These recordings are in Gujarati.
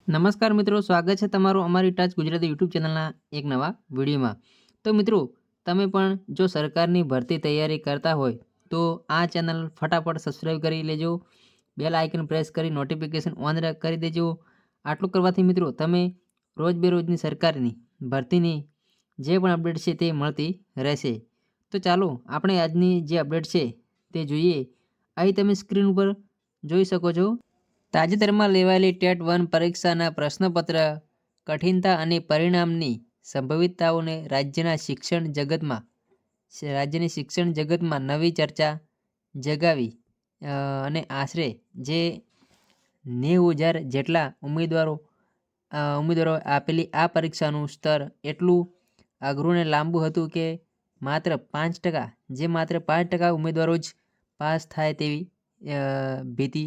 નમસ્કાર મિત્રો, સ્વાગત છે તમારું અમારી ટચ ગુજરાતી યુટ્યુબ ચેનલના એક નવા વિડીયોમાં। તો મિત્રો, તમે પણ જો સરકારની ભરતી તૈયારી કરતા હોય તો આ ચેનલ ફટાફટ સબસ્ક્રાઈબ કરી લેજો, બેલ આઇકન પ્રેસ કરી નોટિફિકેશન ઓન કરી દેજો। આટલું કરવાથી મિત્રો તમે રોજબેરોજની સરકારની ભરતીની જે પણ અપડેટ છે તે મળતી રહેશે। તો ચાલો આપણે આજની જે અપડેટ છે તે જોઈએ। અહીં તમે સ્ક્રીન ઉપર જોઈ શકો છો। તાજેતરમાં લેવાયેલી ટેટ 1 પરીક્ષાના પ્રશ્નપત્ર કઠિનતા અને પરિણામની સંભવિતતાઓને રાજ્યની શિક્ષણ જગતમાં નવી ચર્ચા જગાવી અને આશરે જે 90,000 જેટલા ઉમેદવારો આપેલી આ પરીક્ષાનું સ્તર એટલું અઘરું અને લાંબુ હતું કે માત્ર 5% ઉમેદવારો જ પાસ થાય તેવી ભીતિ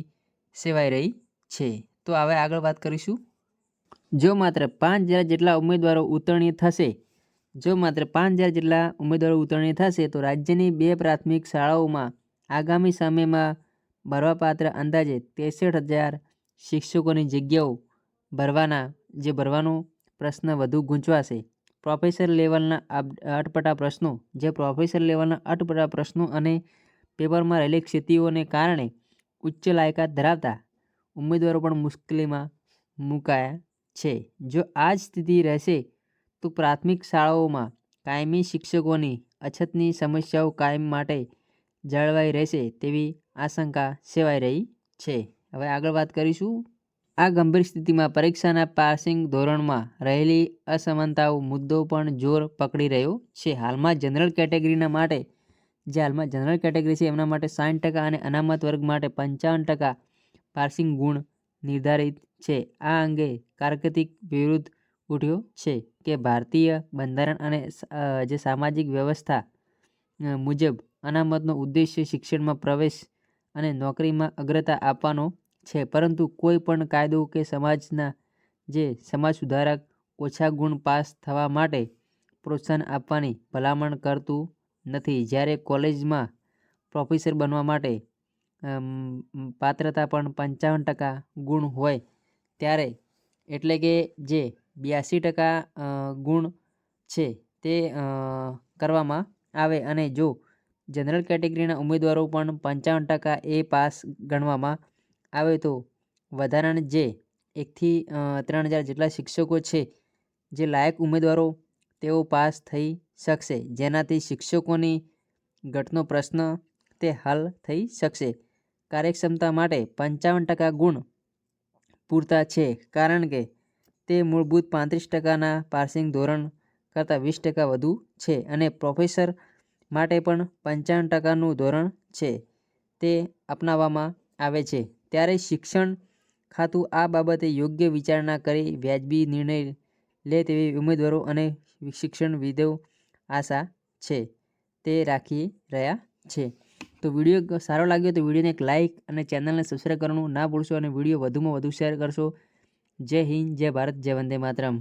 સેવાઈ રહી છે। તો હવે આગળ વાત કરીશું। જો માત્ર 5,000 જેટલા ઉમેદવારો ઉત્તીર્ણ થશે તો રાજ્યની 2 પ્રાથમિક શાળાઓમાં આગામી સમયમાં ભરવાપાત્ર અંદાજે 63,000 શિક્ષકોની જગ્યાઓ ભરવાનો પ્રશ્ન વધુ ગૂંચવાશે। પ્રોફેસર લેવલના અટપટા પ્રશ્નો અને પેપરમાં રહેલી ક્ષતિઓને કારણે ઉચ્ચ લાયકાત ધરાવતા ઉમેદવારો પણ મુશ્કેલીમાં મુકાયા છે। જો આ જ સ્થિતિ રહેશે તો પ્રાથમિક શાળાઓમાં કાયમી શિક્ષકોની અછતની સમસ્યાઓ કાયમ માટે જળવાઈ રહેશે તેવી આશંકા સેવાઈ રહી છે। હવે આગળ વાત કરીશું। આ ગંભીર સ્થિતિમાં પરીક્ષાના પાસિંગ ધોરણમાં રહેલી અસમાનતાઓ મુદ્દો પણ જોર પકડી રહ્યો છે। હાલમાં જનરલ કેટેગરી છે એમના માટે 60% અને અનામત વર્ગ માટે 55% પાસિંગ ગુણ નિર્ધારિત છે। આ અંગે કાર્કિતિક વિરોધ ઉઠ્યો છે કે ભારતીય બંધારણ અને જે સામાજિક વ્યવસ્થા મુજબ અનામતનો ઉદ્દેશ્ય શિક્ષણમાં પ્રવેશ અને નોકરીમાં અગ્રતા આપવાનો છે, પરંતુ કોઈ પણ કાયદો કે સમાજ સુધારક ઓછા ગુણ પાસ થવા માટે પ્રોત્સાહન આપવાની ભલામણ કરતું નથી। જ્યારે કોલેજમાં પ્રોફેસર બનવા માટે પાત્રતા પણ 55% ગુણ હોય ત્યારે, એટલે કે જે 82% ગુણ છે તે કરવામાં આવે અને જો જનરલ કેટેગરીના ઉમેદવારો પણ 55% એ પાસ ગણવામાં આવે તો વધારાના જે 1થી 3,000 જેટલા શિક્ષકો છે જે લાયક ઉમેદવારો તેઓ પાસ થઈ શકશે, જેનાથી શિક્ષકોની ઘટનો પ્રશ્ન તે હલ થઈ શકશે। કાર્યક્ષમતા માટે 55% ગુણ પૂરતા છે, કારણ કે તે મૂળભૂત 35%ના પાસિંગ ધોરણ કરતાં 20% વધુ છે અને પ્રોફેસર માટે પણ 55%નું ધોરણ છે તે અપનાવવામાં આવે છે। ત્યારે શિક્ષણ ખાતું આ બાબતે યોગ્ય વિચારણા કરી વ્યાજબી નિર્ણય લે તેવી ઉમેદવારો અને શિક્ષણવિદો આશા છે તે રાખી રહ્યા છે। તો વિડીયો સારો લાગ્યો તો વિડીયોને એક લાઇક અને ચેનલને સબસ્ક્રાઈબ કરવાનું ના ભૂલશો અને વિડીયો વધુમાં વધુ શેર કરશો। જય હિન્દ, જય ભારત, જય વંદે માતરમ।